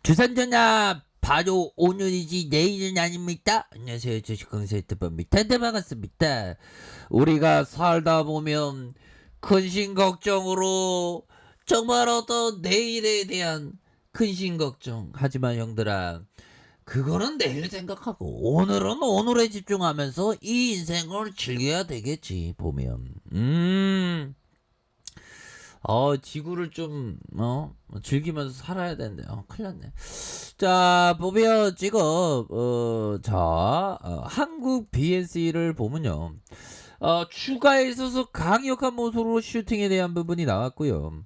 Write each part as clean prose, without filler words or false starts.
주선전화 바로 오늘이지 내일은 아닙니다. 안녕하세요. 주식강사 유튜버입니다. 네, 반갑습니다. 우리가 살다 보면 근심 걱정으로 정말 어떤 내일에 대한 근심 걱정. 하지만 형들아, 그거는 내일 생각하고 오늘은 오늘에 집중하면서 이 인생을 즐겨야 되겠지 보면. 지구를 좀, 즐기면서 살아야 되는데, 큰일 났네. 자, 보면 지금, 한국 BNC를 보면요. 추가에 있어서 강력한 모습으로 슈팅에 대한 부분이 나왔고요.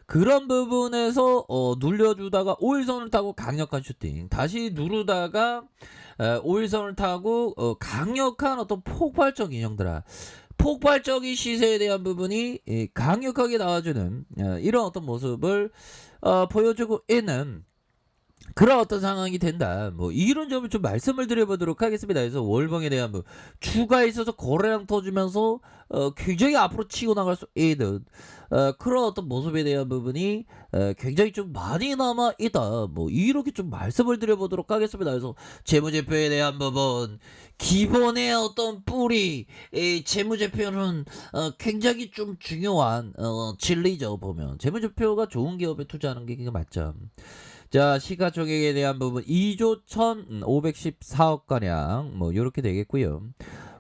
그런 부분에서, 눌려주다가 5일선을 타고 강력한 슈팅. 다시 누르다가, 5일선을 타고, 강력한 어떤 폭발적 인형들아. 폭발적인 시세에 대한 부분이 강력하게 나와주는 이런 어떤 모습을 보여주고 있는 그런 어떤 상황이 된다. 뭐 이런 점을 좀 말씀을 드려보도록 하겠습니다. 그래서 월봉에 대한 뭐 추가에 있어서 거래량 터주면서 굉장히 앞으로 치고 나갈 수 있는 그런 어떤 모습에 대한 부분이 굉장히 좀 많이 남아 있다. 뭐 이렇게 좀 말씀을 드려보도록 하겠습니다. 그래서 재무제표에 대한 부분, 기본의 어떤 뿌리, 이 재무제표는 굉장히 좀 중요한 진리죠. 보면 재무제표가 좋은 기업에 투자하는 게 맞죠. 자, 시가총액에 대한 부분 2조 1,514억 가량 뭐 이렇게 되겠고요.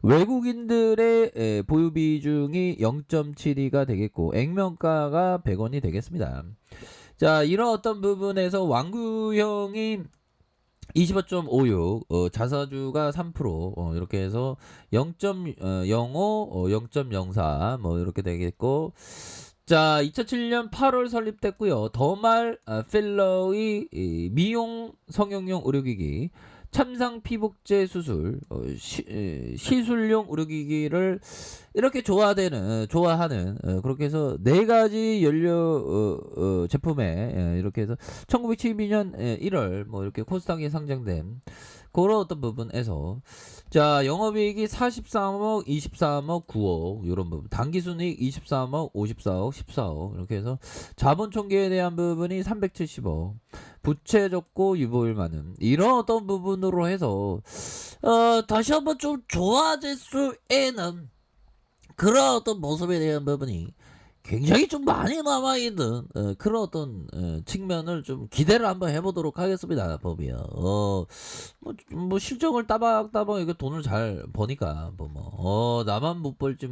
외국인들의 보유 비중이 0.72가 되겠고 액면가가 100원이 되겠습니다. 자, 이런 어떤 부분에서 왕구형이 25.56, 자사주가 3%, 이렇게 해서 0.05, 0.04, 뭐, 이렇게 되겠고, 자, 2007년 8월 설립됐고요. 더말 필러의 미용 성형용 의료기기, 참상 피복제 수술, 시술용 의료기기를 이렇게 좋아하는 그렇게 해서 네 가지 연료 제품에 이렇게 해서 1972년 1월 뭐 이렇게 코스닥에 상장된 그런 어떤 부분에서 자, 영업이익이 43억, 23억, 9억 이런 부분, 당기순이익 23억, 54억, 14억 이렇게 해서 자본 총계에 대한 부분이 370억, 부채 적고 유보율 많음 이런 어떤 부분으로 해서 다시 한번 좀 좋아질 수 있는 그런 어떤 모습에 대한 부분이 굉장히 좀 많이 남아있는 그런 어떤 측면을 좀 기대를 한번 해보도록 하겠습니다. 보면 뭐 실적을 따박따박 이거 돈을 잘 버니까 나만 못 벌지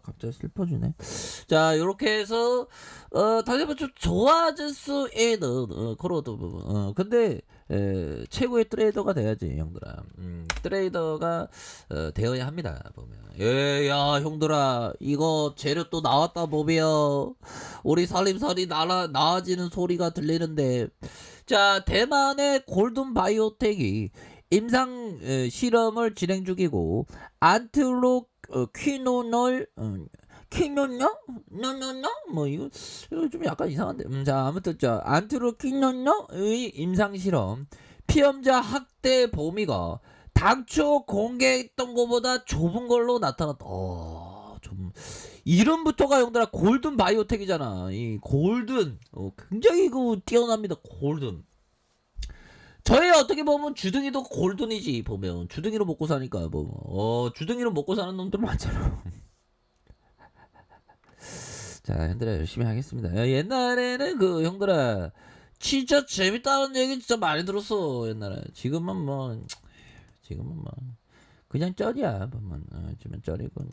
갑자기 슬퍼지네. 자, 요렇게 해서 다시 한번 좀 좋아질 수 있는 그런 어떤 부분. 근데 최고의 트레이더가 돼야지 형들아. 트레이더가 되어야 합니다. 보면 야 형들아, 이거 재료 또 나왔다 보면 우리 살림살이 나아지는 소리가 들리는데, 자, 대만의 골든 바이오텍이 임상 실험을 진행 중이고 안트로 퀴노널 퀴노너? 노노노? 뭐 이거 좀 약간 이상한데. 자, 아무튼 자, 안트로퀴노너의 임상 실험 피험자 학대 범위가 당초 공개했던 것보다 좁은 걸로 나타났다. 좀 이름부터가 형들아 골든 바이오텍이잖아. 이 골든 굉장히 뛰어납니다. 골든. 저희 어떻게 보면 주둥이도 골든이지. 보면 주둥이로 먹고 사니까 주둥이로 먹고 사는 놈들 많잖아. 자, 형들아 열심히 하겠습니다. 옛날에는 형들아 진짜 재밌다는 얘기 진짜 많이 들었어. 옛날에. 지금은 그냥 쩔이야. 보면 좀 쩔이고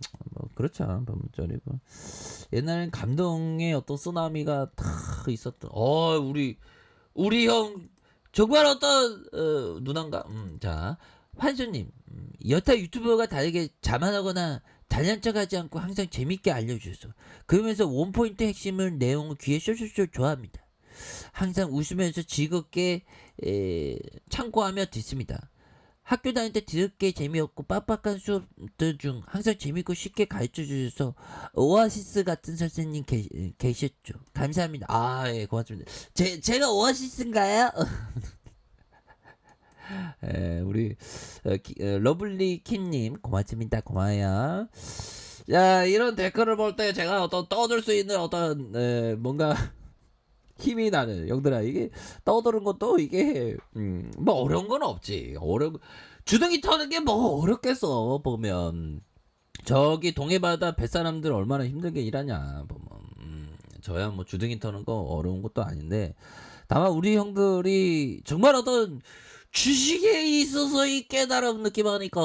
그렇죠. 보면 쩔이고. 옛날엔 감동의 어떤 쓰나미가 탁 있었던. 우리 형 정말 어떤 누난가. 자, 환수님, 여타 유튜버가 다르게 자만하거나 단연척하지 않고 항상 재밌게 알려주셔서 그러면서 원포인트 핵심을 내용을 귀에 쇼쇼쇼 좋아합니다. 항상 웃으면서 즐겁게 참고하며 듣습니다. 학교 다닐 때 드럽게 재미없고 빡빡한 수업들 중 항상 재밌고 쉽게 가르쳐 주셔서 오아시스 같은 선생님 계셨죠. 감사합니다. 예, 고맙습니다. 제가 오아시스인가요? 우리 러블리 킴님 고맙습니다. 고마워요. 자, 이런 댓글을 볼 때 제가 어떤 떠들 수 있는 어떤 뭔가 힘이 나는 형들아 이게 떠도는 것도 이게 뭐 어려운 건 없지. 주둥이 터는 게 뭐 어렵겠어 보면. 저기 동해바다 뱃사람들 얼마나 힘들게 일하냐 보면. 저야 뭐 주둥이 터는 거 어려운 것도 아닌데 다만 우리 형들이 정말 어떤 주식에 있어서의 깨달음 느낌하니까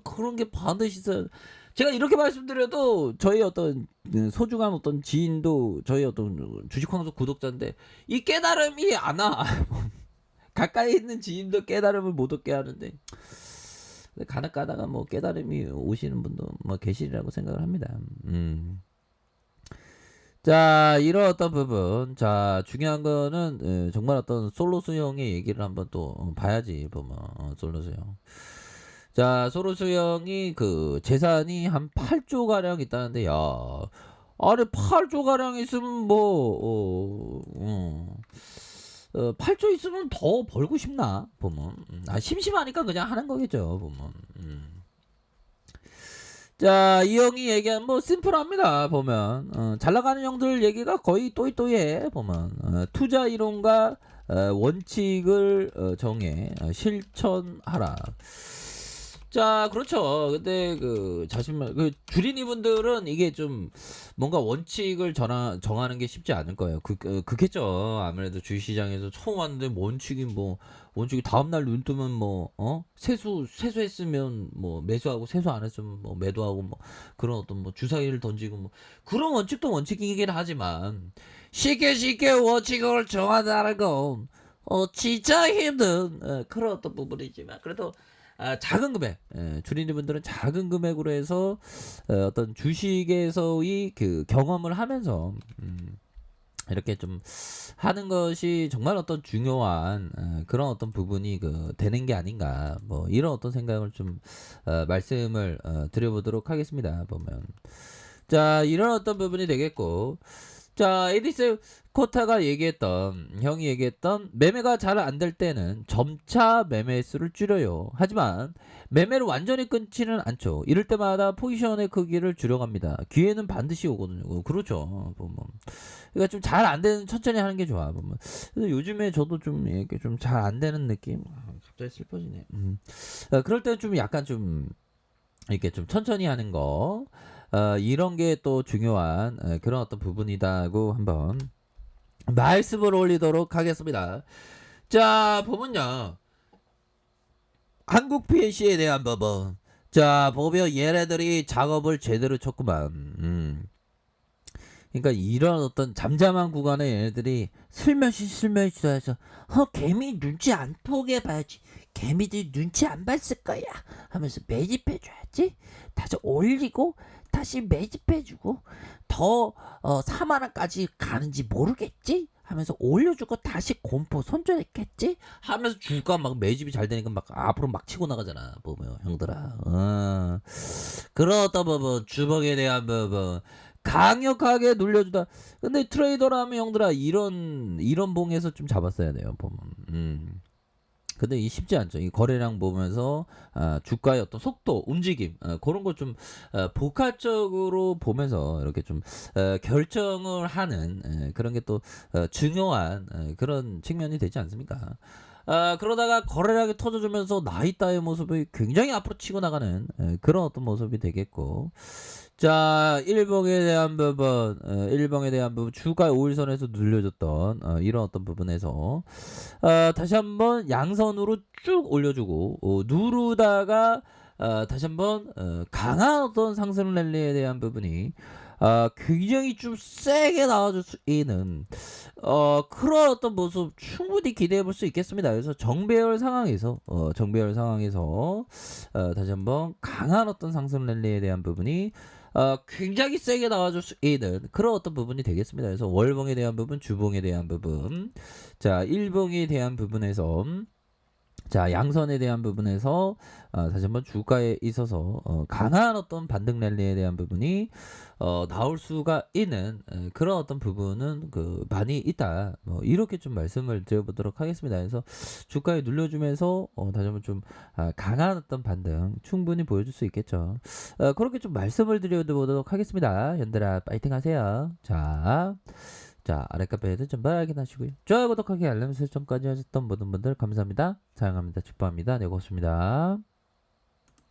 그런 게 반드시 있어요. 제가 이렇게 말씀드려도 저희 어떤 소중한 어떤 지인도 저희 어떤 주식황소 구독자인데 이 깨달음이 안 와. 가까이 있는 지인도 깨달음을 못 얻게 하는데 간혹 가다가 뭐 깨달음이 오시는 분도 뭐 계시리라고 생각을 합니다. 자, 이런 어떤 부분. 자, 중요한 거는 정말 어떤 솔로스 형의 얘기를 한번 또 봐야지 보면 솔로스 형. 자, 솔로스 형이 그 재산이 한 8조 가량 있다는데 야. 아니 8조 가량 있으면 뭐 8조 있으면 더 벌고 싶나 보면. 심심하니까 그냥 하는 거겠죠 보면. 자, 이 형이 얘기한 뭐 심플합니다 보면. 잘 나가는 형들 얘기가 거의 또이또이해 보면. 투자 이론과 원칙을 정해 실천하라. 자, 그렇죠. 근데 그 자신만 그 주린이 분들은 이게 좀 뭔가 원칙을 정하는 게 쉽지 않을 거예요. 그겠죠. 아무래도 주식시장에서 처음 왔는데 원칙이 다음날 눈 뜨면 뭐 세수했으면 뭐 매수하고 세수 안 했으면 뭐 매도하고 뭐 그런 어떤 뭐 주사위를 던지고 뭐 그런 원칙도 원칙이긴 하지만 쉽게 원칙을 정한다는 건 진짜 힘든 그런 어떤 부분이지만 그래도 작은 금액, 주린이분들은 작은 금액으로 해서 어떤 주식에서의 그 경험을 하면서 이렇게 좀 하는 것이 정말 어떤 중요한 그런 어떤 부분이 되는 게 아닌가 뭐 이런 어떤 생각을 좀 말씀을 드려보도록 하겠습니다. 보면 자 이런 어떤 부분이 되겠고 자 에디스 코타가 형이 얘기했던 매매가 잘 안 될 때는 점차 매매 수를 줄여요. 하지만 매매를 완전히 끊지는 않죠. 이럴 때마다 포지션의 크기를 줄여갑니다. 기회는 반드시 오거든요. 그렇죠. 보면. 그러니까 좀 잘 안 되는 천천히 하는 게 좋아. 보면. 그래서 요즘에 저도 좀 이렇게 좀 잘 안 되는 느낌. 갑자기 슬퍼지네. 그럴 때는 좀 약간 좀 이렇게 좀 천천히 하는 거. 이런 게 또 중요한 그런 어떤 부분이다고 한번 말씀을 올리도록 하겠습니다. 자, 보면요. 한국 PC에 대한 부분. 자, 보면 얘네들이 작업을 제대로 쳤구만. 그러니까 이런 어떤 잠잠한 구간에 얘네들이 슬며시 해서 개미 눈치 안 보게 봐야지. 개미들 눈치 안 봤을 거야 하면서 매집해줘야지. 다시 올리고 다시 매집해주고 더 4만원까지 가는지 모르겠지 하면서 올려주고 다시 공포 손절했겠지 하면서 주가 막 매집이 잘 되니까 막 앞으로 막 치고 나가잖아 보면 형들아. 그렇다 부분 주먹에 대한 부분 강력하게 눌려주다. 근데 트레이더라면 형들아 이런 봉에서 좀 잡았어야 돼요 보면. 근데 이 쉽지 않죠. 이 거래량 보면서 주가의 어떤 속도, 움직임 그런 걸 좀 복합적으로 보면서 이렇게 좀 결정을 하는 그런 게 또 중요한 그런 측면이 되지 않습니까? 그러다가 거래량이 터져주면서 나이따의 모습이 굉장히 앞으로 치고 나가는 그런 어떤 모습이 되겠고 자, 일봉에 대한 부분, 주가 5일선에서 눌려줬던 이런 어떤 부분에서 다시 한번 양선으로 쭉 올려주고 누르다가 다시 한번 강한 어떤 상승 랠리에 대한 부분이 굉장히 좀 세게 나와줄 수 있는 그런 어떤 모습 충분히 기대해 볼 수 있겠습니다. 그래서 정배열 상황에서 다시 한번 강한 어떤 상승 랠리에 대한 부분이 굉장히 세게 나와줄 수 있는 그런 어떤 부분이 되겠습니다. 그래서 월봉에 대한 부분, 주봉에 대한 부분, 자 일봉에 대한 부분에서 자 양선에 대한 부분에서 다시 한번 주가에 있어서 강한 어떤 반등 랠리에 대한 부분이 나올 수가 있는 그런 어떤 부분은 많이 있다. 뭐 이렇게 좀 말씀을 드려보도록 하겠습니다. 그래서 주가에 눌려주면서 다시 한번 좀 강한 어떤 반등 충분히 보여줄 수 있겠죠. 그렇게 좀 말씀을 드려보도록 하겠습니다. 현들아 파이팅 하세요. 자. 자, 아래 카페에도 전부 확인하시고요. 좋아요, 구독하기, 알람 설정까지 하셨던 모든 분들 감사합니다. 사랑합니다. 축복합니다. 네, 고맙습니다.